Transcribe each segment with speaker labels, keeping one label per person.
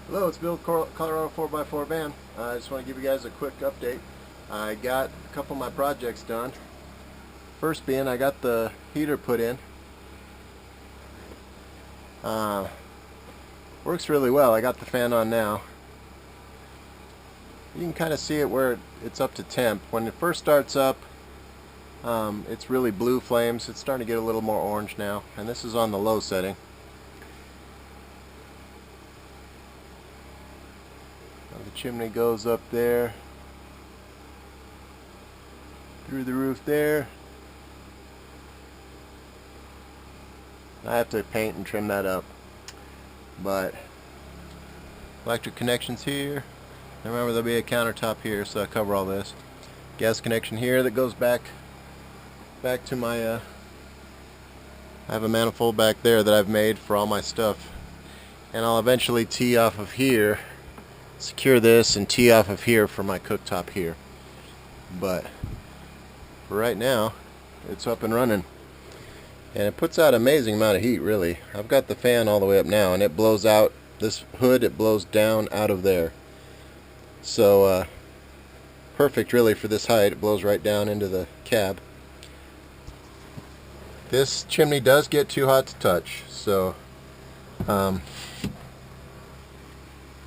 Speaker 1: Hello, it's Bill, Colorado 4x4 Van. I just want to give you guys a quick update. I got a couple of my projects done. First being, I got the heater put in. Works really well. I got the fan on now. You can kind of see it where it's up to temp. When it first starts up, it's really blue flames. It's starting to get a little more orange now, and this is on the low setting. The chimney goes up there, through the roof there. I have to paint and trim that up, but electric connections here. Remember, there'll be a countertop here, so I cover all this. Gas connection here that goes back to my I have a manifold back there that I've made for all my stuff, and I'll eventually tee off of here, secure this, and tee off of here for my cooktop here. But for right now, it's up and running, and it puts out an amazing amount of heat. Really, I've got the fan all the way up now, and it blows out this hood. It blows down out of there, so perfect really for this height. It blows right down into the cab. This chimney does get too hot to touch, so I've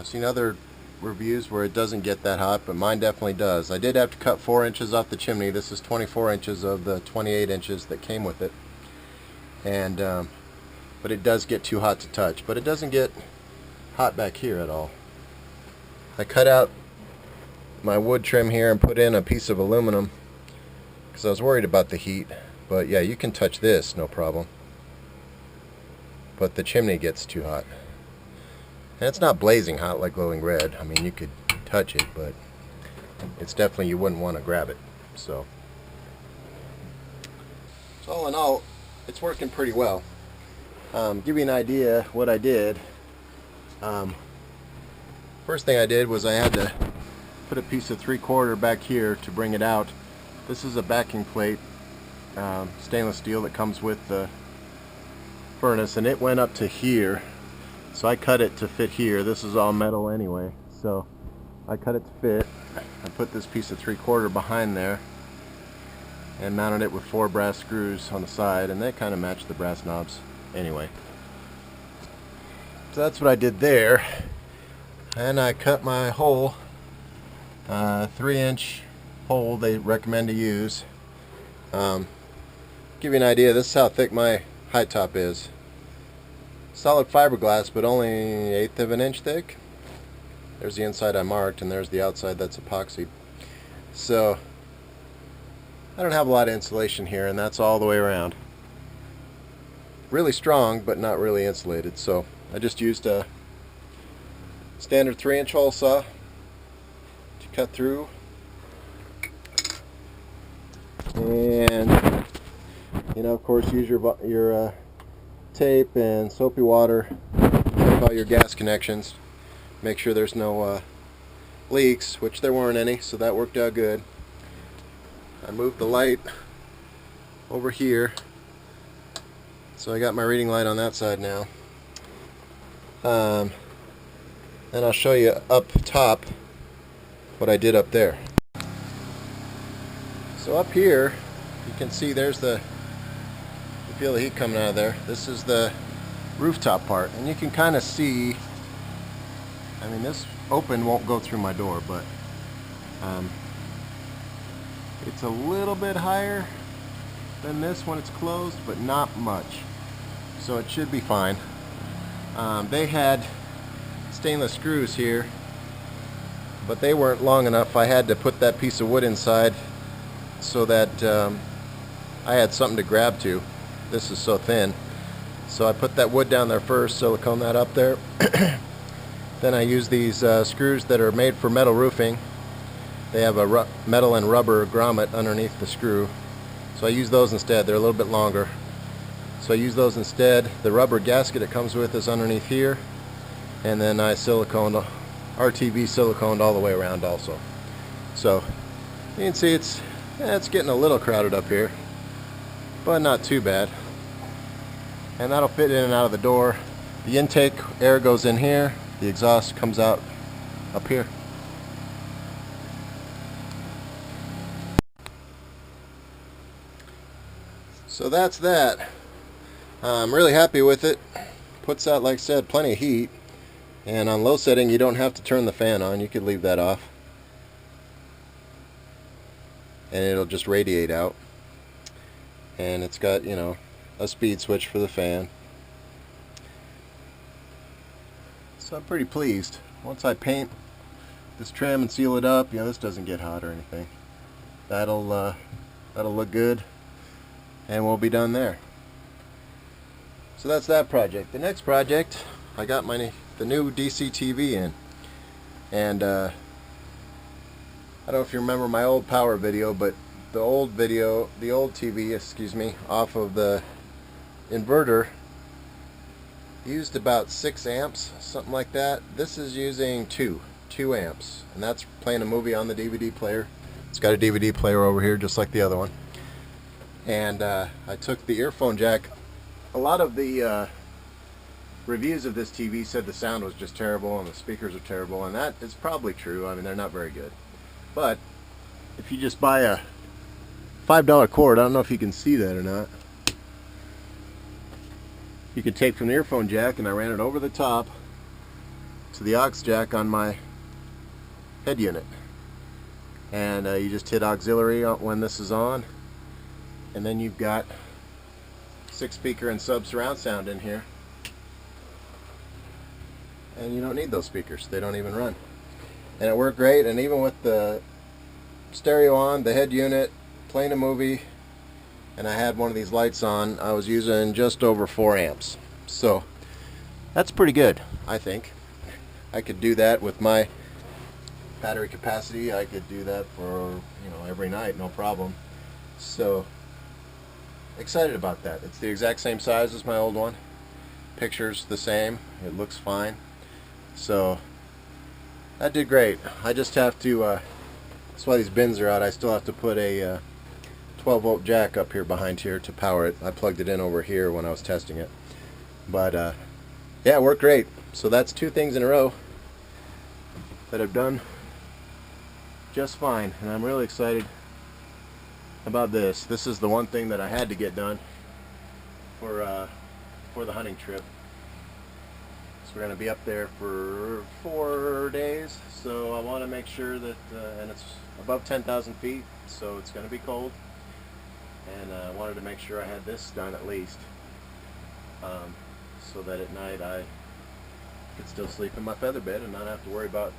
Speaker 1: seen other reviews where it doesn't get that hot, but mine definitely does. I did have to cut 4 inches off the chimney. This is 24 inches of the 28 inches that came with it, and but it does get too hot to touch. But it doesn't get hot back here at all. I cut out my wood trim here and put in a piece of aluminum because I was worried about the heat. But yeah, you can touch this, no problem. But the chimney gets too hot. And it's not blazing hot like glowing red. I mean, you could touch it, but it's definitely, you wouldn't want to grab it. So all in all, it's working pretty well. Give you an idea what I did. First thing I did was I had to put a piece of 3/4 back here to bring it out. This is a backing plate, stainless steel that comes with the furnace, and it went up to here. So I cut it to fit here. This is all metal anyway, so I cut it to fit. I put this piece of 3/4 behind there and mounted it with 4 brass screws on the side, and they kind of match the brass knobs anyway. So that's what I did there. And I cut my hole, 3-inch hole they recommend to use. Give you an idea, this is how thick my high top is. Solid fiberglass, but only 1/8 of an inch thick. There's the inside I marked, and there's the outside that's epoxy. So I don't have a lot of insulation here, and that's all the way around. Really strong, but not really insulated. So I just used a standard 3-inch hole saw to cut through, and of course, use your tape and soapy water. Check all your gas connections. Make sure there's no leaks, which there weren't any, so that worked out good. I moved the light over here, so I got my reading light on that side now. And I'll show you up top what I did up there. So up here, you can see there's you feel the heat coming out of there. This is the rooftop part, and you can kind of see, I mean, this open won't go through my door, but it's a little bit higher than this when it's closed, but not much, so it should be fine. They had stainless screws here, but they weren't long enough. I had to put that piece of wood inside so that I had something to grab to. This is so thin, so I put that wood down there first, silicone that up there. Then I use these screws that are made for metal roofing. They have a metal and rubber grommet underneath the screw, so I use those instead. They're a little bit longer, so I use those instead. The rubber gasket it comes with is underneath here, and then I siliconed, RTV siliconed all the way around also. So you can see it's getting a little crowded up here, but not too bad. And that'll fit in and out of the door. The intake air goes in here, The exhaust comes out up here. So that's that. I'm really happy with it. Puts out, like I said, plenty of heat. And on low setting, you don't have to turn the fan on. You could leave that off. And it'll just radiate out. And it's got, you know, a speed switch for the fan. So I'm pretty pleased. Once I paint this trim and seal it up, you know, this doesn't get hot or anything. That'll look good, and we'll be done there. So that's that project. The next project, I got the new DC TV in, and I don't know if you remember my old power video, but the old TV, excuse me, off of the inverter used about 6 amps, something like that. This is using 2 amps, and that's playing a movie on the DVD player. It's got a DVD player over here just like the other one. And I took the earphone jack. A lot of the reviews of this TV said the sound was just terrible and the speakers are terrible, and that is probably true. I mean, they're not very good. But if you just buy a $5 cord, I don't know if you can see that or not, you could take from the earphone jack, and I ran it over the top to the aux jack on my head unit. And you just hit auxiliary when this is on, and then you've got 6-speaker and sub surround sound in here. And you don't need those speakers. They don't even run. And it worked great, and even with the stereo on, the head unit, playing a movie, and I had one of these lights on, I was using just over 4 amps. So that's pretty good, I think. I could do that with my battery capacity. I could do that for, you know, every night, no problem. So excited about that. It's the exact same size as my old one. Picture's the same. It looks fine. So that did great. I just have to, that's why these bins are out. I still have to put a 12-volt jack up here behind here to power it. I plugged it in over here when I was testing it. But yeah, it worked great. So that's 2 things in a row that I've done just fine, and I'm really excited about this. This is the one thing that I had to get done for the hunting trip. So we're going to be up there for 4 days, so I want to make sure that, and it's above 10,000 feet, so it's going to be cold, and I wanted to make sure I had this done at least, so that at night I could still sleep in my feather bed and not have to worry about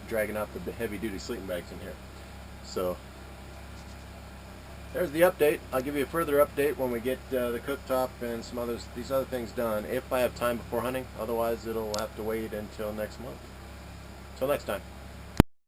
Speaker 1: dragging out the heavy-duty sleeping bags in here. So there's the update. I'll give you a further update when we get the cooktop and these other things done, if I have time before hunting. Otherwise, it'll have to wait until next month. Till next time.